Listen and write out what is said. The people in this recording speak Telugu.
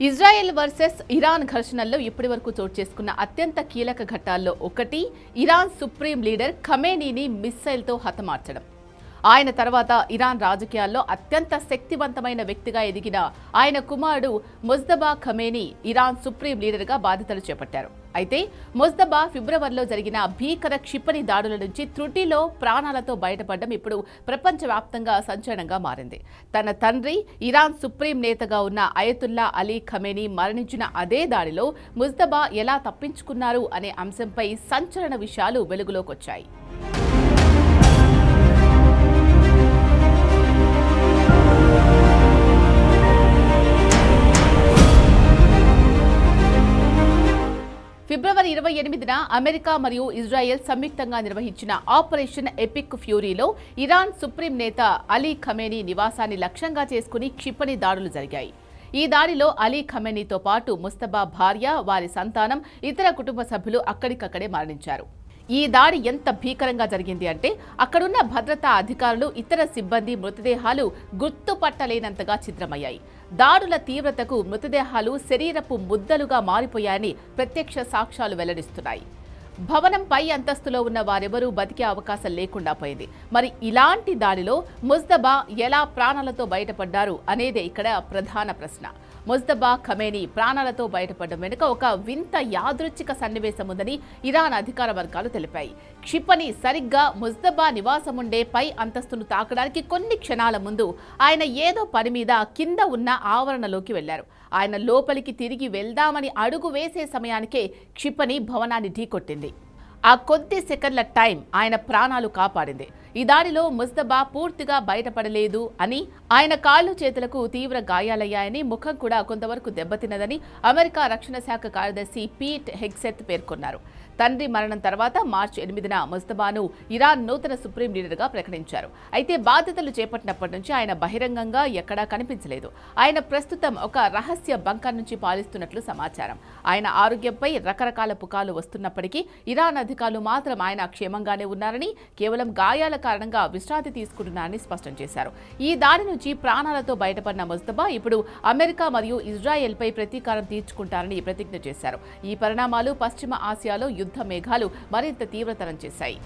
ఇజ్రాయెల్ వర్సెస్ ఇరాన్ ఘర్షణల్లో ఇప్పటివరకు చోటు చేసుకున్న అత్యంత కీలక ఘట్టాల్లో ఒకటి ఇరాన్ సుప్రీం లీడర్ ఖమేనీని మిస్సైల్తో హతమార్చడం. ఆయన తర్వాత ఇరాన్ రాజకీయాల్లో అత్యంత శక్తివంతమైన వ్యక్తిగా ఎదిగిన ఆయన కుమారుడు ముజ్తబా ఖమేనీ ఇరాన్ సుప్రీం లీడర్గా బాధ్యతలు చేపట్టారు. అయితే ముజ్తబా ఫిబ్రవరిలో జరిగిన భీకర క్షిపణి దాడుల నుంచి త్రుటిలో ప్రాణాలతో బయటపడడం ఇప్పుడు ప్రపంచవ్యాప్తంగా సంచలనంగా మారింది. తన తండ్రి ఇరాన్ సుప్రీం నేతగా ఉన్న అయతుల్లా అలీ ఖమేనీ మరణించిన అదే దాడిలో ముజ్తబా ఎలా తప్పించుకున్నారు అనే అంశంపై సంచలన విషయాలు వెలుగులోకి వచ్చాయి. ఫిబ్రవరి 28న అమెరికా మరియు ఇజ్రాయెల్ సంయుక్తంగా నిర్వహించిన ఆపరేషన్ ఎపిక్ ఫ్యూరీలో ఇరాన్ సుప్రీం నేత అలీ ఖమేనీ నివాసాన్ని లక్ష్యంగా చేసుకుని క్షిపణి దాడులు జరిగాయి. ఈ దాడిలో అలీ ఖమేనీతో పాటు ముస్తబా భార్య, వారి సంతానం, ఇతర కుటుంబ సభ్యులు అక్కడికక్కడే మరణించారు. ఈ దాడి ఎంత భీకరంగా జరిగింది అంటే అక్కడున్న భద్రతా అధికారులు, ఇతర సిబ్బంది మృతదేహాలు గుర్తుపట్టలేనంతగా ఛిద్రమయ్యాయి. దాడుల తీవ్రతకు మృతదేహాలు శరీరపు ముద్దలుగా మారిపోయాయని ప్రత్యక్ష సాక్ష్యాలు వెల్లడిస్తున్నాయి. భవనం పై అంతస్తులో ఉన్న వారెవరూ బతికే అవకాశం లేకుండా పోయింది. మరి ఇలాంటి దాడిలో ముజ్తబా ఎలా ప్రాణాలతో బయటపడ్డారు అనేదే ఇక్కడ ప్రధాన ప్రశ్న. ముజ్తబా ఖమేనీ ప్రాణాలతో బయటపడడం వెనుక ఒక వింత యాదృచ్ఛిక సన్నివేశం ఉందని ఇరాన్ అధికార వర్గాలు తెలిపాయి. క్షిపణి సరిగ్గా ముజ్తబా నివాసముండే పై అంతస్తును తాకడానికి కొన్ని క్షణాల ముందు ఆయన ఏదో పని మీద కింద ఉన్న ఆవరణలోకి వెళ్లారు. ఆయన లోపలికి తిరిగి వెళ్దామని అడుగు వేసే సమయానికే క్షిపణి భవనాన్ని ఢీకొట్టింది. ఆ కొద్ది సెకండ్ల టైం ఆయన ప్రాణాలు కాపాడింది. ఈ దాడిలో ముజ్తబా పూర్తిగా బయటపడలేదు అని, ఆయన కాళ్ళు చేతులకు తీవ్ర గాయాలయ్యాయని, ముఖం కూడా కొంతవరకు దెబ్బతిన్నదని అమెరికా రక్షణ శాఖ కార్యదర్శి పీట్ హెగ్సెత్ పేర్కొన్నారు. తండ్రి మరణం తర్వాత మార్చి 8న ముజ్తబాను ఇరాన్ నూతన సుప్రీం లీడర్గా ప్రకటించారు. అయితే బాధ్యతలు చేపట్టినప్పటి నుంచి ఆయన బహిరంగంగా ఎక్కడా కనిపించలేదు. ఆయన ప్రస్తుతం ఒక రహస్య బంకర్ నుంచి పాలిస్తున్నట్లు సమాచారం. ఆయన ఆరోగ్యంపై రకరకాల పుకార్లు వస్తున్నప్పటికీ ఇరాన్ అధికారులు మాత్రం ఆయన క్షేమంగానే ఉన్నారని, కేవలం గాయాల కారణంగా విశ్రాంతి తీసుకుంటున్నారని స్పష్టం చేశారు. ఈ దాడి నుంచి ప్రాణాలతో బయటపడిన ముజ్తబా ఇప్పుడు అమెరికా మరియు ఇజ్రాయెల్పై ప్రతీకారం తీర్చుకుంటారని ప్రతిజ్ఞ చేశారు. ఈ పరిణామాలు పశ్చిమ ఆసియాలో యుద్ధ మేఘాలు మరింత తీవ్రతరం చేశాయి.